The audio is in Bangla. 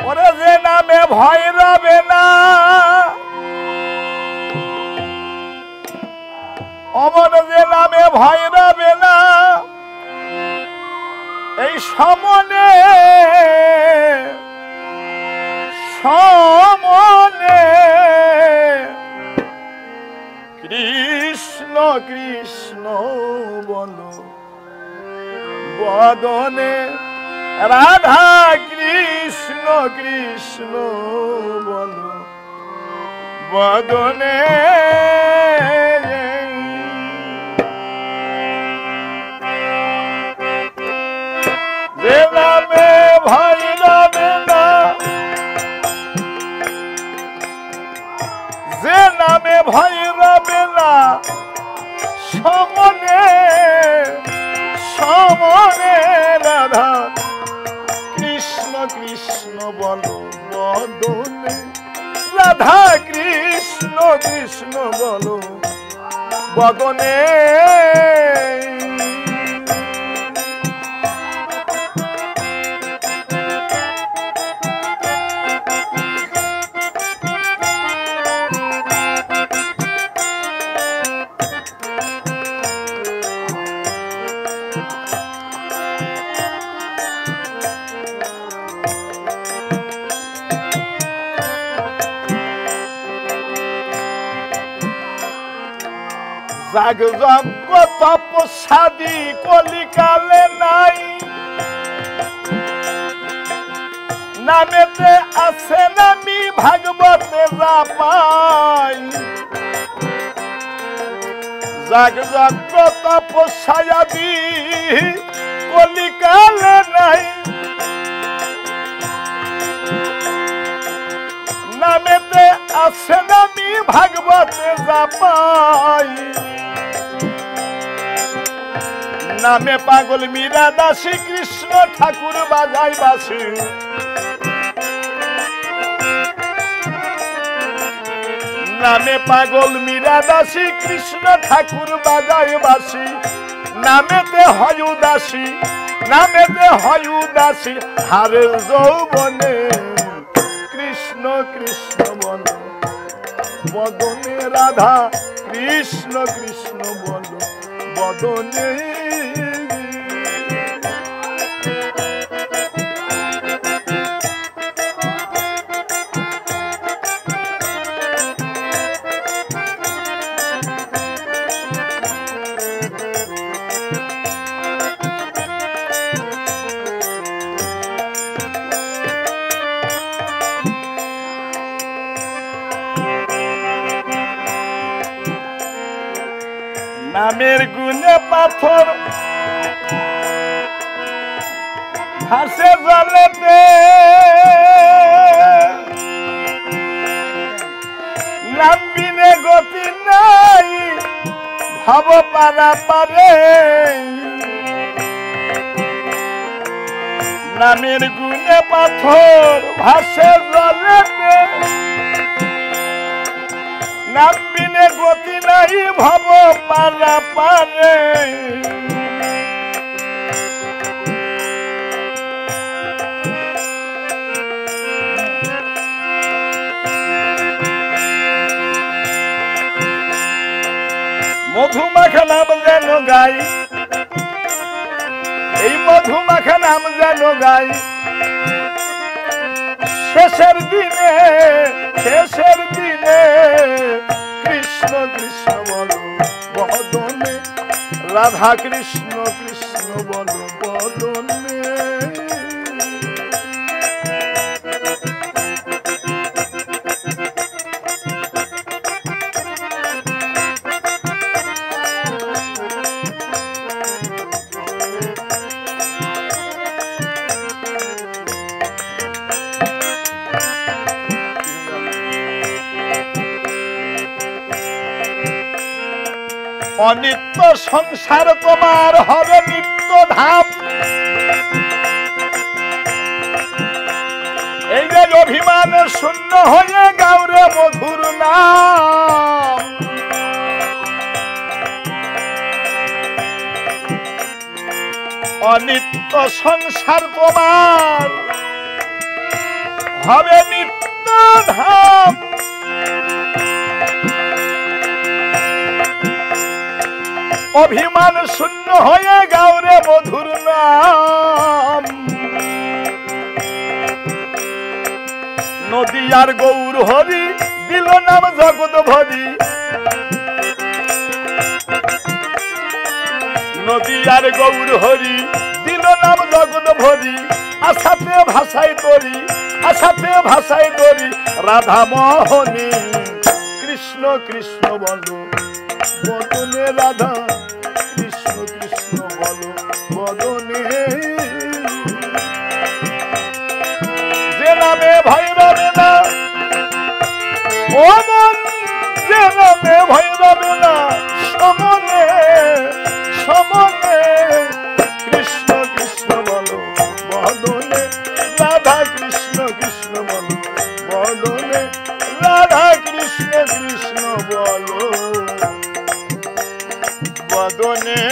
ওরে যে নামে ভয় রবে না, অমর যে নামে ভয় রবে না, এই সমনে সমনে কৃষ্ণ কৃষ্ণ বলো বদনে, রাধা কৃষ্ণ কৃষ্ণ বলো বদনে। যে নামে ভয় রবে না, যে নামে ভয় রবে না, সমনে সমনে রাধা কৃষ্ণ কৃষ্ণ বলো বদনে, রাধা কৃষ্ণ কৃষ্ণ বলো বদনে। যাগ যজ্ঞ তপস্যাদি কলিকালে নাই, নামেতে আছে নামি ভাগবতে যা পাই। যাগ যজ্ঞ তপস্যাদি কলিকালে নাই, নামেতে আছে নামি ভাগবতে যা পাই। নামে পাগল মীরা দাসী কৃষ্ণ ঠাকুর বাজাই বাসি, নামে পাগল মীরা দাসী কৃষ্ণ ঠাকুর বাজাই বাসি। নামেতে হয় উদাসী, নামেতে হয় উদাসী, হারের যৌবনে কৃষ্ণ কৃষ্ণ বলো বদনে, রাধা কৃষ্ণ কৃষ্ণ বলো বদনে। নামের গুণে পাথর ভাসে জলেতে, নাম বিনে গতি নাই ভব পারা পারে। নামের গুণে পাথর ভাসে জলেতে, নাম বিনে গতি নাই ভব পারা পারে। মধুমাখা নাম যেন গাই, এই মধুমাখা নাম যেন গাই। শেষের দিনে শেষের দিনে কৃষ্ণ কৃষ্ণ বলো বদনে, রাধা কৃষ্ণ কৃষ্ণ বলো বদনে। অনিত্য সংসার তোমার হবে নিত্য ধাম, এই যে অভিমান শূন্য হয়ে গাওরে মধুর নাম। অনিত্য সংসার তোমার হবে নিত্য ধাম। অভিমান শূন্য হয়ে গাওরে মধুর নাম। নদী আর গৌর হরি দিল নাম জগৎ ভরি। নদী আর গৌর হরি দিল নাম জগৎ ভরি। আশাতে ভাষায় তরি, আশাতে ভাষায় তরি। রাধা মোহনী কৃষ্ণ কৃষ্ণ বলো বদনে, রাধা কৃষ্ণ কৃষ্ণ বলো বদনে। যে নামে ভয় রবে না ও মন, যে নামে ভয় রবে না সমনে সমনে। কৃষ্ণ কৃষ্ণ বলো বদনে, রাধা কৃষ্ণ কৃষ্ণ বলো বদনে। রাধা কৃষ্ণ কৃষ্ণ বলো বদনে।